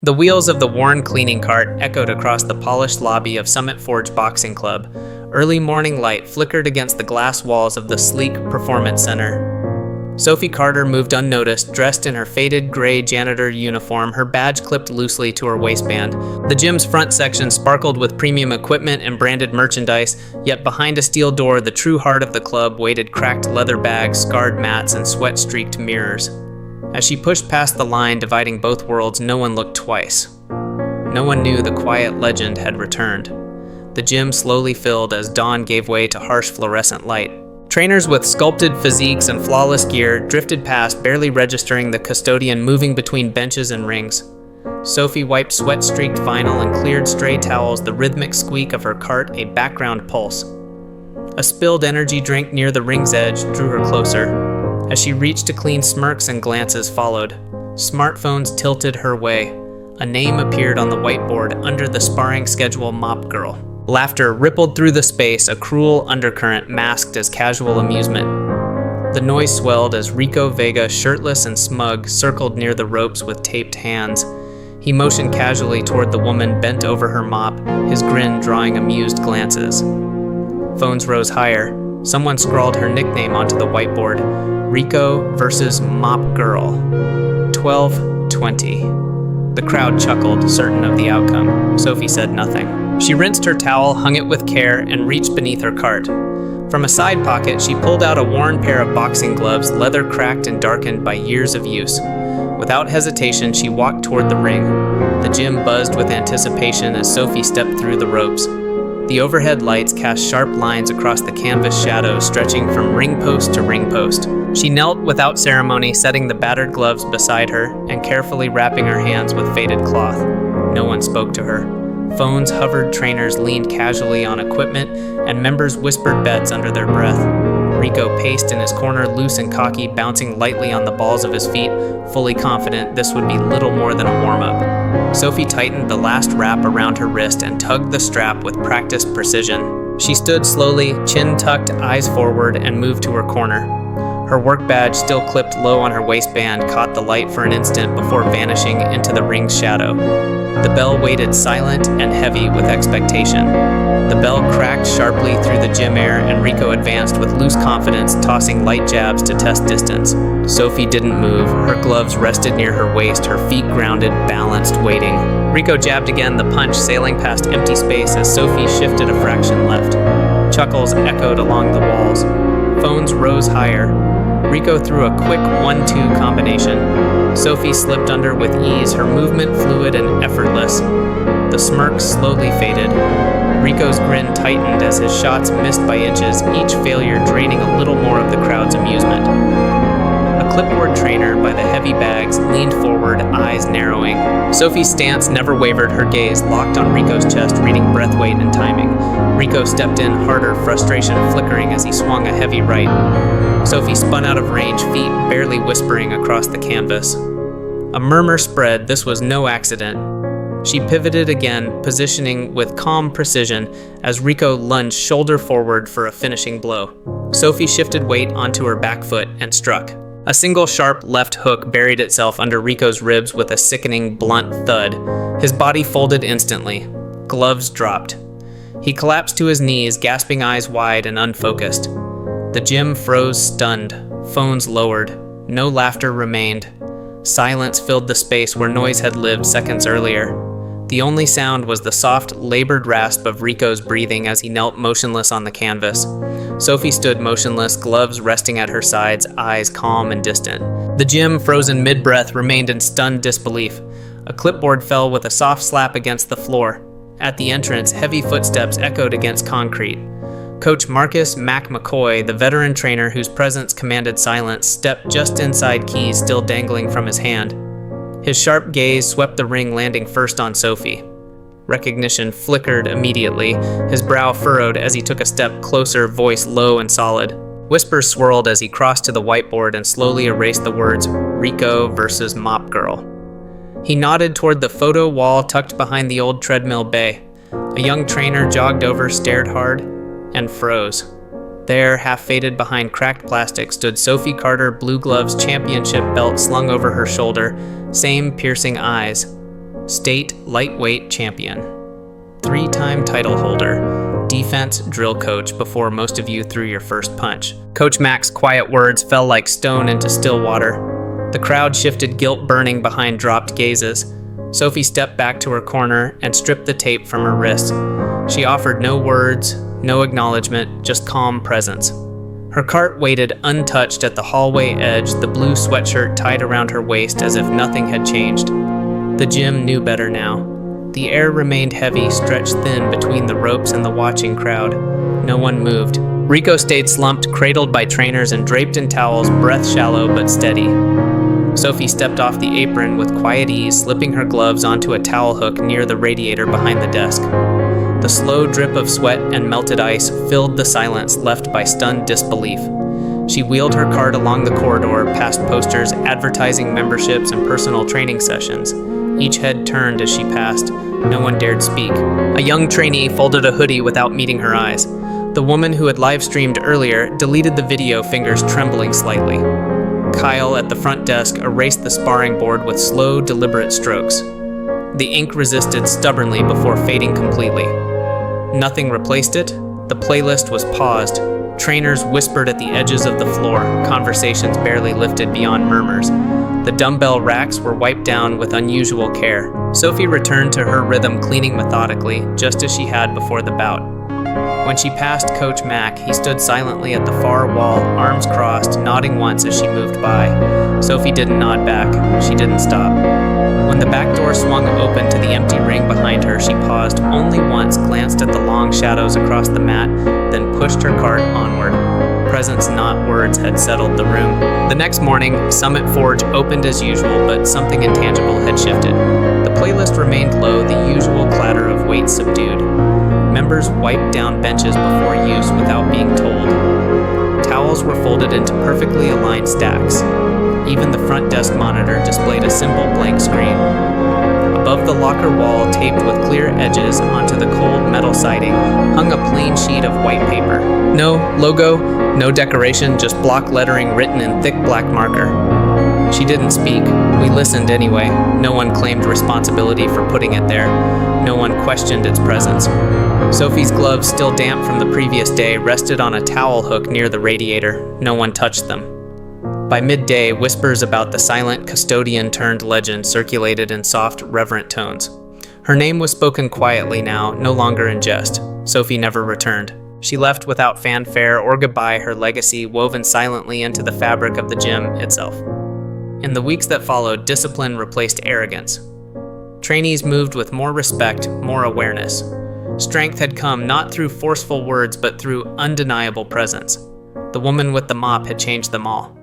The wheels of the worn cleaning cart echoed across the polished lobby of Summit Forge Boxing Club. Early morning light flickered against the glass walls of the sleek performance center. Sophie Carter moved unnoticed, dressed in her faded gray janitor uniform, her badge clipped loosely to her waistband. The gym's front section sparkled with premium equipment and branded merchandise, yet behind a steel door, the true heart of the club waited cracked leather bags, scarred mats, and sweat-streaked mirrors. As she pushed past the line dividing both worlds, no one looked twice. No one knew the quiet legend had returned. The gym slowly filled as dawn gave way to harsh fluorescent light. Trainers with sculpted physiques and flawless gear drifted past, barely registering the custodian moving between benches and rings. Sophie wiped sweat-streaked vinyl and cleared stray towels, the rhythmic squeak of her cart a background pulse. A spilled energy drink near the ring's edge drew her closer. As she reached to clean, smirks and glances followed. Smartphones tilted her way. A name appeared on the whiteboard under the sparring schedule Mop Girl. Laughter rippled through the space, a cruel undercurrent masked as casual amusement. The noise swelled as Rico Vega, shirtless and smug, circled near the ropes with taped hands. He motioned casually toward the woman bent over her mop, his grin drawing amused glances. Phones rose higher. Someone scrawled her nickname onto the whiteboard. Rico versus Mop Girl. 12:20. The crowd chuckled, certain of the outcome. Sophie said nothing. She rinsed her towel, hung it with care, and reached beneath her cart. From a side pocket, she pulled out a worn pair of boxing gloves, leather cracked and darkened by years of use. Without hesitation, she walked toward the ring. The gym buzzed with anticipation as Sophie stepped through the ropes. The overhead lights cast sharp lines across the canvas shadows, stretching from ring post to ring post. She knelt without ceremony, setting the battered gloves beside her and carefully wrapping her hands with faded cloth. No one spoke to her. Phones hovered, trainers leaned casually on equipment, and members whispered bets under their breath. Rico paced in his corner, loose and cocky, bouncing lightly on the balls of his feet, fully confident this would be little more than a warm-up. Sophie tightened the last wrap around her wrist and tugged the strap with practiced precision. She stood slowly, chin tucked, eyes forward, and moved to her corner. Her work badge, still clipped low on her waistband, caught the light for an instant before vanishing into the ring's shadow. The bell waited silent and heavy with expectation. The bell cracked sharply through the gym air, and Rico advanced with loose confidence, tossing light jabs to test distance. Sophie didn't move. Her gloves rested near her waist, her feet grounded, balanced, waiting. Rico jabbed again, the punch sailing past empty space as Sophie shifted a fraction left. Chuckles echoed along the walls. Phones rose higher. Rico threw a quick 1-2 combination. Sophie slipped under with ease, her movement fluid and effortless. The smirk slowly faded. Rico's grin tightened as his shots missed by inches, each failure draining a little more of the crowd's amusement. A clipboard trainer by the heavy bags leaned forward, eyes narrowing. Sophie's stance never wavered, her gaze locked on Rico's chest, reading breath weight and timing. Rico stepped in harder, frustration flickering as he swung a heavy right. Sophie spun out of range, feet barely whispering across the canvas. A murmur spread. This was no accident. She pivoted again, positioning with calm precision as Rico lunged shoulder forward for a finishing blow. Sophie shifted weight onto her back foot and struck. A single sharp left hook buried itself under Rico's ribs with a sickening, blunt thud. His body folded instantly. Gloves dropped. He collapsed to his knees, gasping eyes wide and unfocused. The gym froze stunned. Phones lowered. No laughter remained. Silence filled the space where noise had lived seconds earlier. The only sound was the soft, labored rasp of Rico's breathing as he knelt motionless on the canvas. Sophie stood motionless, gloves resting at her sides, eyes calm and distant. The gym, frozen mid-breath, remained in stunned disbelief. A clipboard fell with a soft slap against the floor. At the entrance, heavy footsteps echoed against concrete. Coach Marcus Mac McCoy, the veteran trainer whose presence commanded silence, stepped just inside keys still dangling from his hand. His sharp gaze swept the ring, landing first on Sophie. Recognition flickered immediately, his brow furrowed as he took a step closer, voice low and solid. Whispers swirled as he crossed to the whiteboard and slowly erased the words, Rico versus Mop Girl. He nodded toward the photo wall tucked behind the old treadmill bay. A young trainer jogged over, stared hard, and froze. There, half faded behind cracked plastic, stood Sophie Carter, blue gloves championship belt slung over her shoulder, same piercing eyes. State lightweight champion, 3-time title holder, defense drill coach before most of you threw your first punch. Coach Mac's quiet words fell like stone into still water. The crowd shifted, guilt burning behind dropped gazes. Sophie stepped back to her corner and stripped the tape from her wrist. She offered no words, no acknowledgement, just calm presence. Her cart waited untouched at the hallway edge, the blue sweatshirt tied around her waist as if nothing had changed. The gym knew better now. The air remained heavy, stretched thin between the ropes and the watching crowd. No one moved. Rico stayed slumped, cradled by trainers and draped in towels, breath shallow but steady. Sophie stepped off the apron with quiet ease, slipping her gloves onto a towel hook near the radiator behind the desk. The slow drip of sweat and melted ice filled the silence left by stunned disbelief. She wheeled her cart along the corridor, past posters advertising memberships and personal training sessions. Each head turned as she passed. No one dared speak. A young trainee folded a hoodie without meeting her eyes. The woman who had live-streamed earlier deleted the video, fingers trembling slightly. Kyle at the front desk erased the sparring board with slow, deliberate strokes. The ink resisted stubbornly before fading completely. Nothing replaced it. The playlist was paused. Trainers whispered at the edges of the floor, conversations barely lifted beyond murmurs. The dumbbell racks were wiped down with unusual care. Sophie returned to her rhythm, cleaning methodically, just as she had before the bout. When she passed Coach Mac, he stood silently at the far wall, arms crossed, nodding once as she moved by. Sophie didn't nod back. She didn't stop. When the back door swung open to the empty ring behind her, she paused only once, glanced at the long shadows across the mat, then pushed her cart onward. Presence, not words, had settled the room. The next morning, Summit Forge opened as usual, but something intangible had shifted. The playlist remained low, the usual clatter of weight subdued. Members wiped down benches before use without being told. Towels were folded into perfectly aligned stacks. Even the front desk monitor displayed a simple blank screen. Above the locker wall, taped with clear edges onto the cold metal siding, hung a plain sheet of white paper. No logo, no decoration, just block lettering written in thick black marker. She didn't speak. We listened anyway. No one claimed responsibility for putting it there. No one questioned its presence. Sophie's gloves, still damp from the previous day, rested on a towel hook near the radiator. No one touched them. By midday, whispers about the silent custodian-turned-legend circulated in soft, reverent tones. Her name was spoken quietly now, no longer in jest. Sophie never returned. She left without fanfare or goodbye, her legacy woven silently into the fabric of the gym itself. In the weeks that followed, discipline replaced arrogance. Trainees moved with more respect, more awareness. Strength had come not through forceful words, but through undeniable presence. The woman with the mop had changed them all.